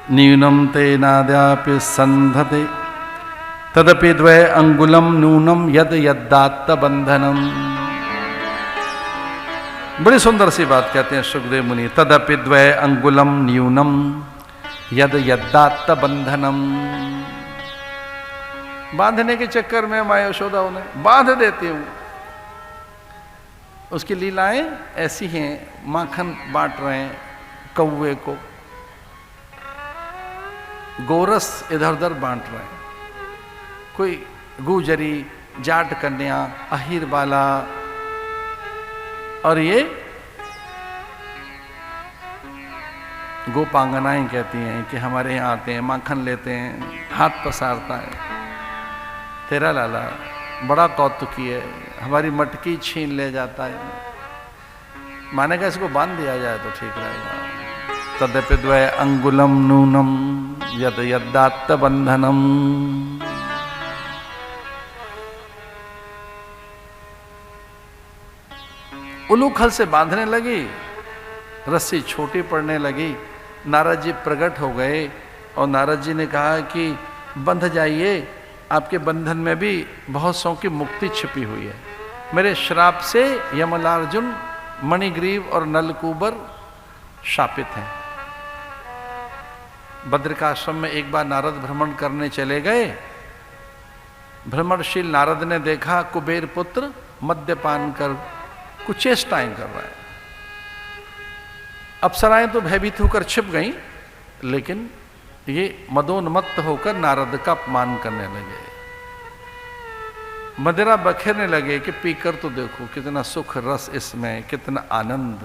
न्यूनं तेनाद्यापि संधते तदपि द्वै अंगुलम नूनम यद यद्दात्त बंधनम। बड़ी सुंदर सी बात कहते हैं सुखदेव मुनि, तदपि द्वै अंगुलम न्यूनम यद यद्दात्त बंधनम। बांधने के चक्कर में माँ यशोदा उन्हें बांध देती हूं। उसकी लीलाएं ऐसी हैं, माखन बांट रहे हैं कौवे को, गोरस इधर उधर बांट रहे हैं, कोई गुजरी, जाट कन्या, अहीर बाला, और ये गोपांगनाएं कहती हैं कि हमारे यहाँ आते हैं, माखन लेते हैं, हाथ पसारता है, तेरा लाला बड़ा कौतुकी है, हमारी मटकी छीन ले जाता है। माने का इसको बांध दिया जाए तो ठीक रहेगा। तदपि द्वै अंगुलम नूनम यद यद्दात्त बंधनम। उलूखल से बांधने लगी, रस्सी छोटी पड़ने लगी। नारद जी प्रकट हो गए और नारद जी ने कहा कि बंध जाइए, आपके बंधन में भी बहुत सौ की मुक्ति छिपी हुई है। मेरे श्राप से यमलार्जुन, मणिग्रीव और नलकूबर शापित हैं। बद्रिकाश्रम में एक बार नारद भ्रमण करने चले गए। भ्रमणशील नारद ने देखा कुबेर पुत्र मद्यपान कर कुचेष्टाएं कर रहा है। अप्सराएं तो भयभीत होकर छिप गईं, लेकिन ये मदोन्मत्त होकर नारद का अपमान करने लगे, मदिरा बखेरने लगे कि पीकर तो देखो कितना सुख रस इसमें, कितना आनंद।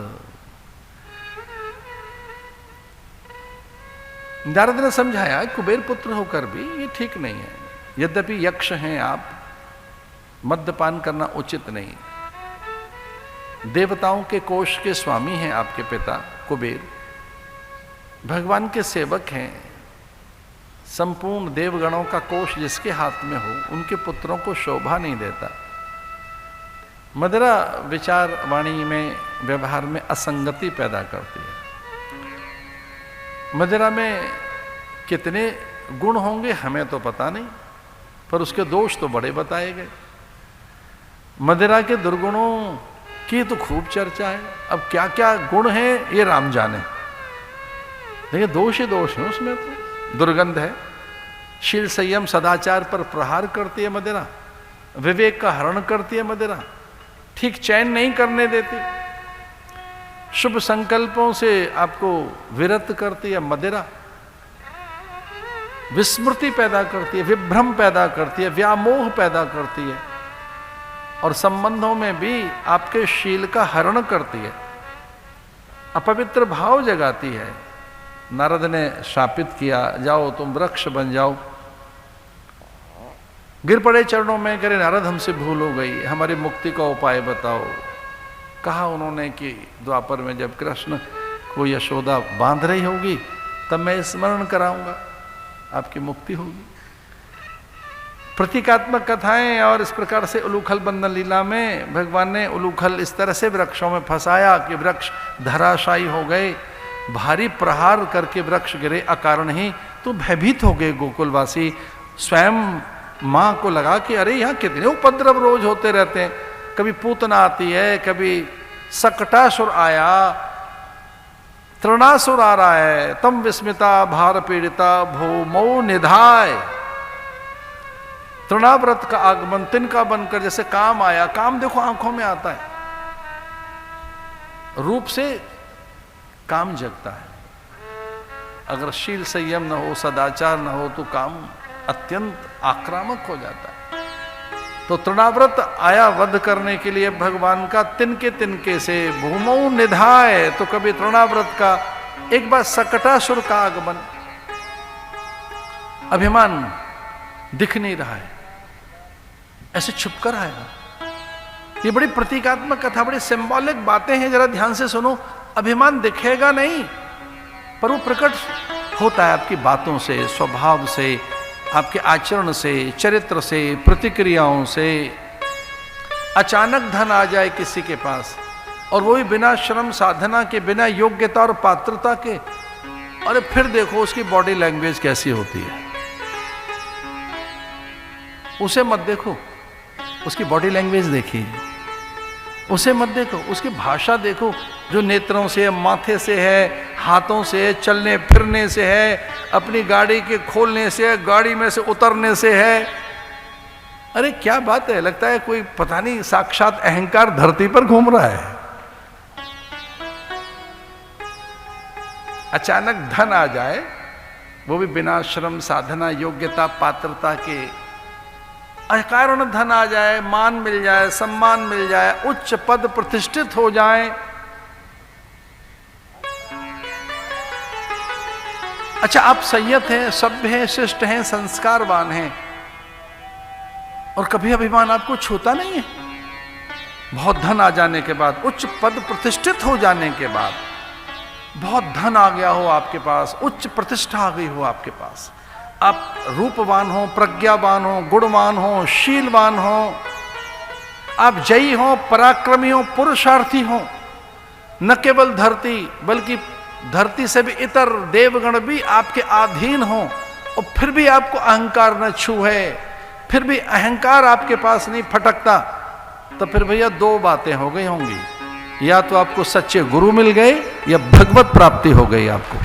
नारद ने समझाया कुबेर पुत्र होकर भी ये ठीक नहीं है, यद्यपि यक्ष हैं आप, मद्यपान करना उचित नहीं। देवताओं के कोष के स्वामी हैं आपके पिता कुबेर, भगवान के सेवक हैं। संपूर्ण देवगणों का कोष जिसके हाथ में हो, उनके पुत्रों को शोभा नहीं देता। मदिरा विचार वाणी में, व्यवहार में असंगति पैदा करती है। मदिरा में कितने गुण होंगे हमें तो पता नहीं, पर उसके दोष तो बड़े बताए गए। मदिरा के दुर्गुणों की तो खूब चर्चा है। अब क्या क्या गुण हैं ये राम जाने, देखिए दोष ही दोष है उसमें। तो दुर्गंध है, शील संयम सदाचार पर प्रहार करती है मदिरा, विवेक का हरण करती है मदिरा, ठीक चैन नहीं करने देती, शुभ संकल्पों से आपको विरत करती है मदिरा, विस्मृति पैदा करती है, विभ्रम पैदा करती है, व्यामोह पैदा करती है, और संबंधों में भी आपके शील का हरण करती है, अपवित्र भाव जगाती है। नारद ने शापित किया, जाओ तुम वृक्ष बन जाओ। गिर पड़े चरणों में, करे नारद हमसे भूल हो गई, हमारी मुक्ति का उपाय बताओ। कहा उन्होंने कि द्वापर में जब कृष्ण को यशोदा बांध रही होगी तब मैं स्मरण कराऊंगा, आपकी मुक्ति होगी। प्रतीकात्मक कथाएं, और इस प्रकार से उलूखल बंधन लीला में भगवान ने उलूखल इस तरह से वृक्षों में फंसाया कि वृक्ष धराशायी हो गए, भारी प्रहार करके वृक्ष गिरे अकारण ही। तो भयभीत हो गए गोकुलवासी। स्वयं माँ को लगा कि अरे यहाँ कितने उपद्रव रोज होते रहते हैं, कभी पूतना आती है, कभी सकटासुर आया, तृणासुर आ रहा है, तम विस्मिता भार पीड़िता भूमौ निधाय। तृणाव्रत का आगमन तिनका बनकर जैसे काम आया। काम देखो आंखों में आता है, रूप से काम जगता है। अगर शील संयम न हो, सदाचार न हो, तो काम अत्यंत आक्रामक हो जाता है। तो तृणाव्रत आया वध करने के लिए भगवान का, तिनके तिनके से भूमौ निधाय। तो कभी तृणाव्रत का, एक बार सकटासुर का आगमन, अभिमान दिख नहीं रहा है, ऐसे छुपकर आएगा। ये बड़ी प्रतीकात्मक कथा, बड़ी सिंबॉलिक बातें हैं, जरा ध्यान से सुनो। अभिमान दिखेगा नहीं, पर वो प्रकट होता है आपकी बातों से, स्वभाव से, आपके आचरण से, चरित्र से, प्रतिक्रियाओं से। अचानक धन आ जाए किसी के पास, और वो भी बिना श्रम साधना के, बिना योग्यता और पात्रता के, अरे फिर देखो उसकी बॉडी लैंग्वेज कैसी होती है, उसे मत देखो, उसकी बॉडी लैंग्वेज देखिए, उसे मत देखो, उसकी भाषा देखो, जो नेत्रों से, माथे से है, हाथों से, चलने फिरने से है, अपनी गाड़ी के खोलने से, गाड़ी में से उतरने से है। अरे क्या बात है, लगता है कोई पता नहीं साक्षात अहंकार धरती पर घूम रहा है। अचानक धन आ जाए, वो भी बिना श्रम साधना योग्यता पात्रता के, अकारण धन आ जाए, मान मिल जाए, सम्मान मिल जाए, उच्च पद प्रतिष्ठित हो जाए, अच्छा आप संयत हैं, सभ्य हैं, शिष्ट हैं, संस्कारवान हैं, और कभी अभिमान आपको छूता नहीं है। बहुत धन आ जाने के बाद, उच्च पद प्रतिष्ठित हो जाने के बाद, बहुत धन आ गया हो आपके पास, उच्च प्रतिष्ठा आ गई हो आपके पास, आप रूपवान हो, प्रज्ञावान हो, गुणवान हो, शीलवान हो, आप जयी हो, पराक्रमी हो, पुरुषार्थी हो, न केवल धरती बल्कि धरती से भी इतर देवगण भी आपके अधीन हो, और फिर भी आपको अहंकार न छू है, फिर भी अहंकार आपके पास नहीं फटकता, तो फिर भैया दो बातें हो गई होंगी, या तो आपको सच्चे गुरु मिल गए या भगवत प्राप्ति हो गई आपको।